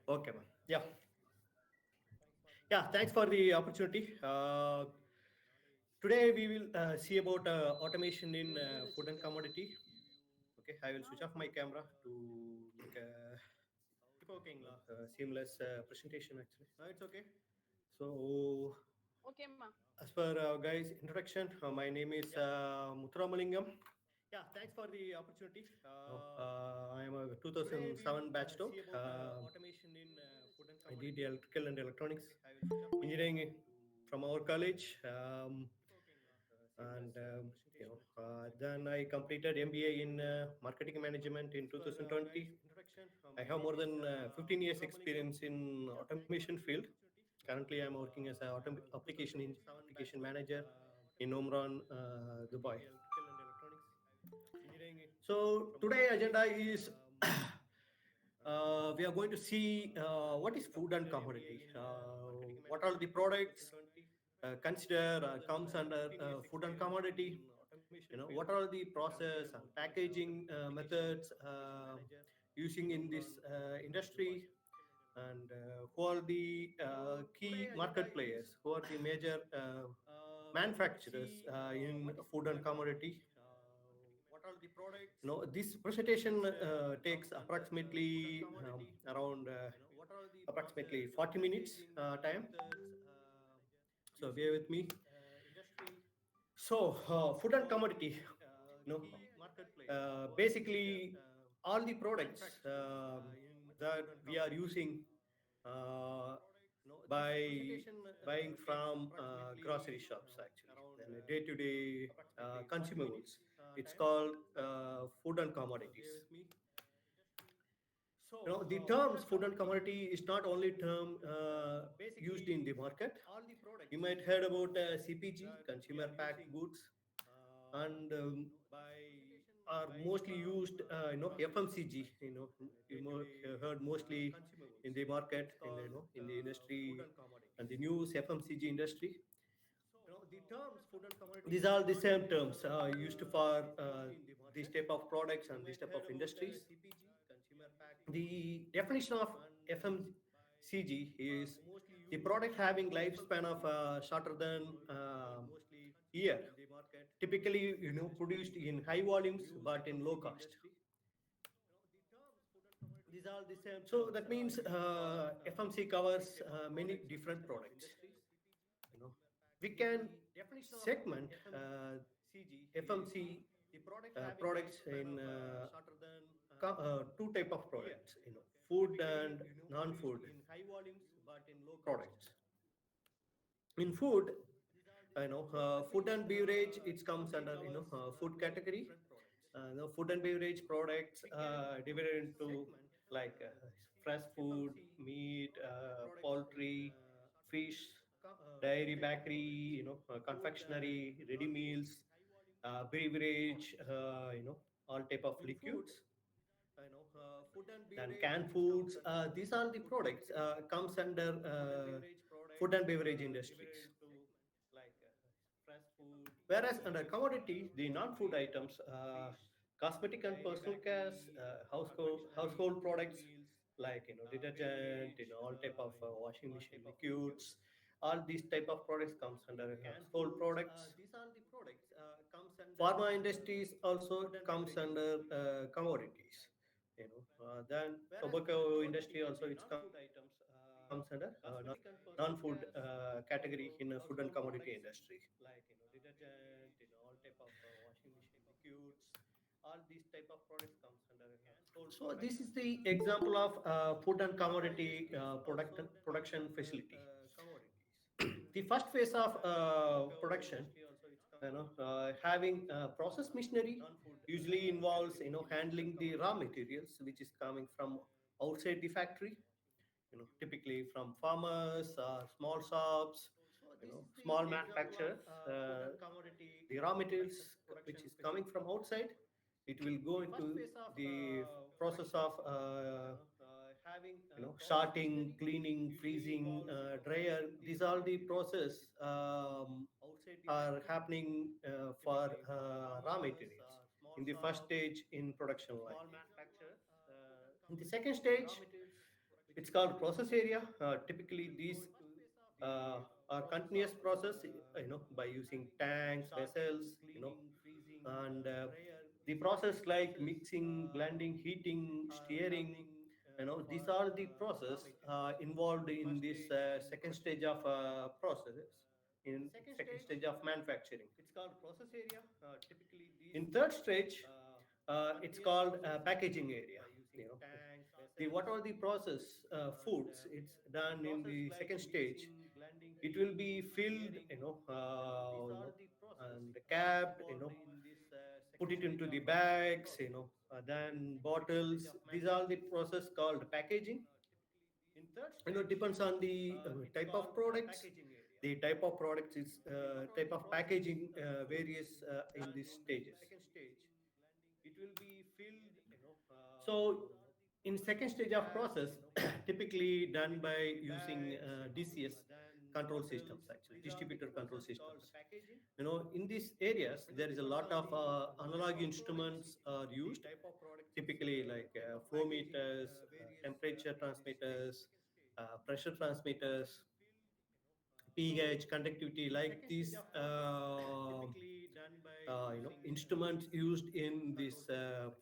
Okay, ma'am. Yeah. Yeah, thanks for the opportunity. Today we will see about automation in food and commodity. Okay, I will switch off my camera to make a seamless presentation actually. No, it's okay. So, Okay, ma. as per guys' introduction, my name is Muthuramalingam. Yeah, thanks for the opportunity. I am a 2007 batch out. I did electrical and electronics engineering from our college. And then I completed MBA in marketing management in 2020. I have more than 15 years experience in automation field. Currently, I'm working as an application manager in Omron, Dubai. So today agenda is we are going to see what is food and commodity. What are the products consider comes under food and commodity? What are the process and packaging methods using in this industry? And who are the key market players? Who are the major manufacturers in food and commodity? This presentation takes approximately around approximately 40 minutes time. So bear with me. So food and commodity, basically all the products that we are using uh, by buying from grocery shops actually, and day-to-day consumables. It's called food and commodities. The terms food and commodity is not only term used in the market. You might heard about CPG, consumer packed goods, and are mostly used, FMCG. Heard mostly in the market, in the industry, and the news FMCG industry. These are the same terms used for this type of products and this type of industries. The definition of FMCG is the product having lifespan of shorter than year, typically produced in high volumes but in low cost. So that means FMC covers many different products. You know, we can segment FMC products in two type of products. Food and non-food products. In food, food and beverage, it comes under food category. Food and beverage products divided into like fresh food, meat, poultry, fish, dairy, bakery, confectionery, ready meals, beverage, all type of liquids. Then canned foods. These are the products comes under food and beverage industries. Whereas under commodity, the non-food items, cosmetic and personal care, household products like detergent, all type of washing machine liquids, all these type of products comes under household products. Pharma industries also comes under commodities. Then tobacco industry also it comes under non-food category in food and commodity industry. Detergent, all type of washing machine liquids, all these type of products comes under household. So this is the example of food and commodity production facility. The first phase of production, having process machinery usually involves handling the raw materials which is coming from outside the factory, typically from farmers, small shops, small manufacturers. The raw materials which is coming from outside, it will go into the process of sorting, cleaning, freezing, dryer. These are the process are happening for raw materials in the first stage in production line. In the second stage, It's called process area. Typically, these are continuous process, by using tanks, vessels, and the process like mixing, blending, heating, steering, these are the process involved in this second stage of processes, in second stage of manufacturing. In third stage, it's called packaging area. You know, the what are the process foods? It's done in the second stage. It will be filled, and capped, put it into the bags, then bottles. These are the process called packaging. Depends on the type of products. The type of products is type of packaging varies in these stages. So in second stage of process, typically done by using DCS control systems, actually distributor control systems. In these areas there is a lot of analog instruments are used, typically like flow meters, temperature transmitters, pressure transmitters, pH, conductivity, like these instruments used in this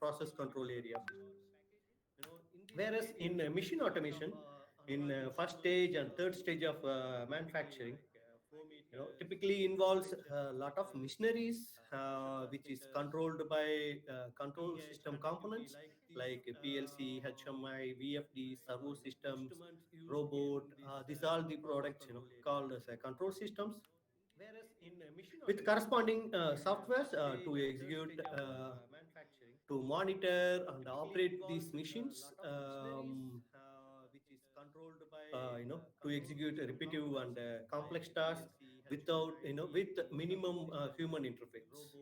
process control area. Whereas in machine automation, in first stage and third stage of manufacturing, typically involves a lot of machineries, which is controlled by control system components like PLC, HMI, VFD, servo systems, robot. These are the products, called as control systems with corresponding softwares to execute, to monitor and operate these machines, to execute a repetitive and complex tasks without, with minimum human interface.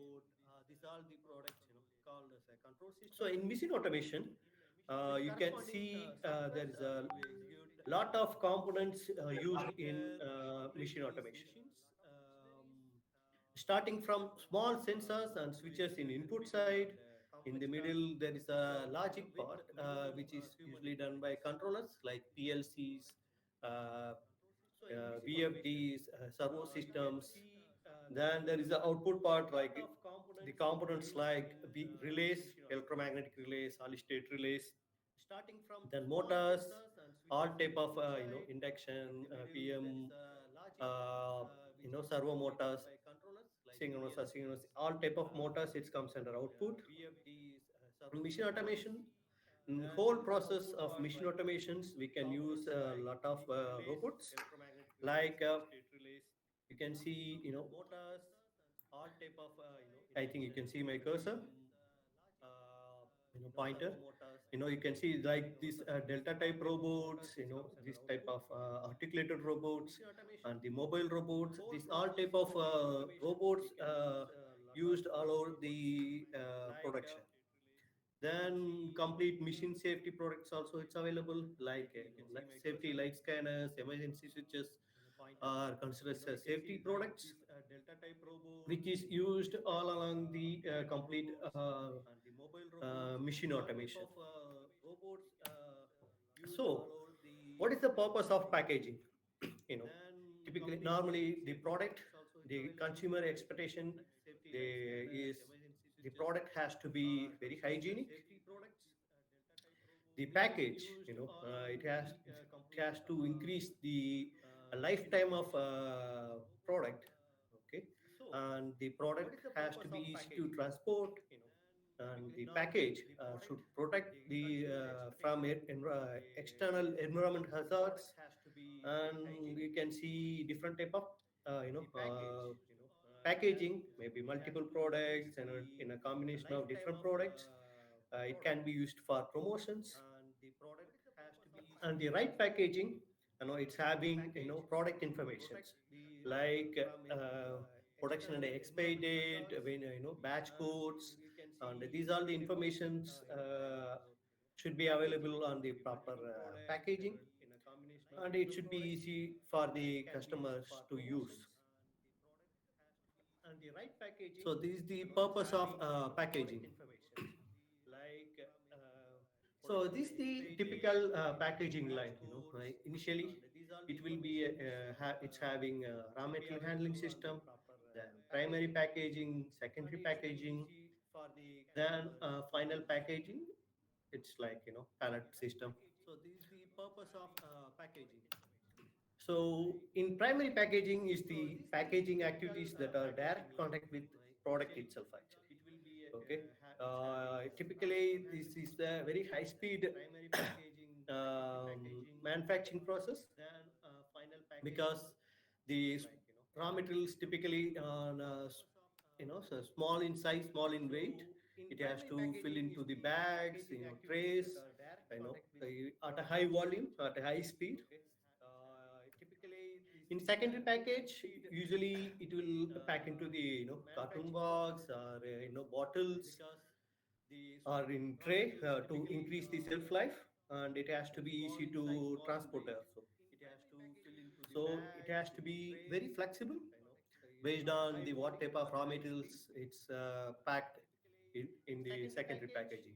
So in machine automation, you can see there is a lot of components used in machine automation, starting from small sensors and switches in input side. In the middle there is a logic part, which is usually done by controllers like PLCs, VFDs, servo systems. Then there is the output part, like the components like relays, electromagnetic relays, solid state relays, then motors, all type of induction, PM, uh, servo motors, synchronous, asynchronous, all type of motors. It comes under output. In machine automation, in the whole process of machine automations, we can use a lot of robots, like you can see, I think you can see my cursor, pointer. You can see like these delta type robots, this type of articulated robots, and the mobile robots. These all type of robots used all over the production. Then complete machine safety products also it's available, like like safety light scanners, emergency switches are considered as safety products, which is used all along the complete machine automation. So, what is the purpose of packaging? you know, Typically, normally the product, the consumer expectation, is the product has to be very hygienic. The package, it has to increase the lifetime of product. Okay, and the product has to be easy to transport, and the package should protect the from external environment hazards. And you can see different type of packaging, maybe multiple products and in a combination of different products. It can be used for promotions. And the right packaging, it's having product informations like production and expire date, when batch codes, and these are the informations should be available on the proper packaging, and it should be easy for the customers to use. So this is the purpose of packaging. So this is the typical packaging line. Initially it will be it's having a raw material handling system, then primary packaging, secondary packaging, then final packaging. It's like pallet system. So this is the purpose of packaging. So in primary packaging is the packaging activities that are direct contact with product itself actually. Okay. Typically this is a very high speed manufacturing process because the raw materials typically on so small in size, small in weight. It has to fill into the bags, trays, at a high volume, at a high speed. In secondary package, usually it will pack into the cartoon box or bottles or in tray to increase the shelf life, and it has to be easy to transport also. So it has to be very flexible based on the what type of raw materials it's packed in the secondary packaging.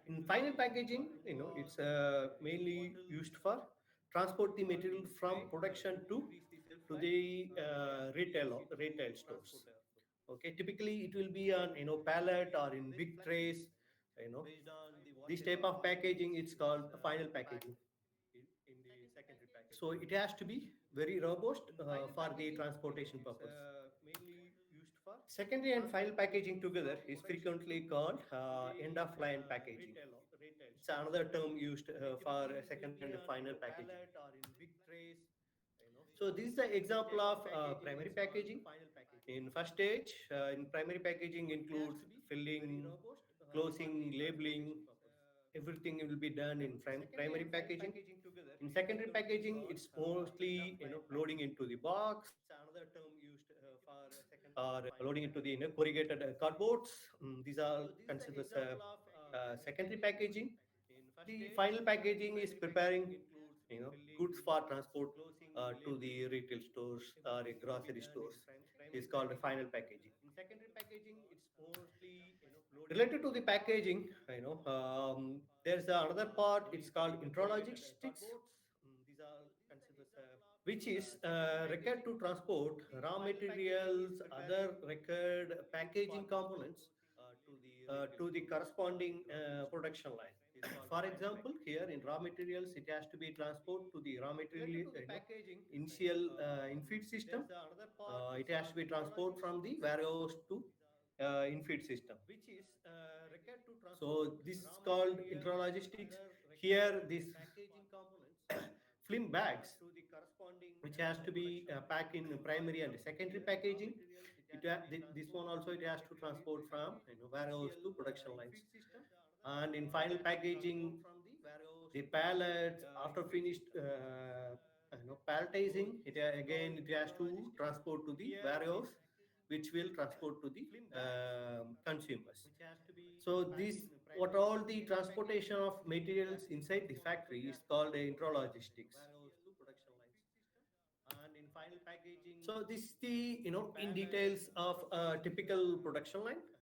In final packaging, it's mainly used for transport the material from production to the retail stores. Okay, typically it will be on pallet or in big trays. You know, this type of packaging it's called final packaging. So it has to be very robust for the transportation purpose. Secondary and final packaging together is frequently called end of line packaging. It's another term used for second and final packaging. So this is the example of primary packaging. In first stage, in primary packaging includes filling, closing, labeling. Everything will be done in primary packaging. In secondary packaging, it's mostly loading into the box or loading into the corrugated cardboards. These are considered as secondary packaging. The final packaging is preparing goods for transport to the retail stores or grocery stores. Is called the final packaging. Related to the packaging, there's another part. It's called intralogistics, which is required to transport raw materials, other required packaging components to the corresponding production line. For example, here in raw materials, it has to be transport to the raw material, initial in-feed system. It has to be transport from the warehouse to in-feed system. So this is called intralogistics. Here, these film bags, which has to be packed in primary and secondary packaging. This one also it has to transport from warehouse to production lines. And in final packaging, the pallets after finished palletizing, again it has to transport to the warehouse, which will transport to the consumers. So this what all the transportation of materials inside the factory is called intralogistics. So this is the in details of a typical production line.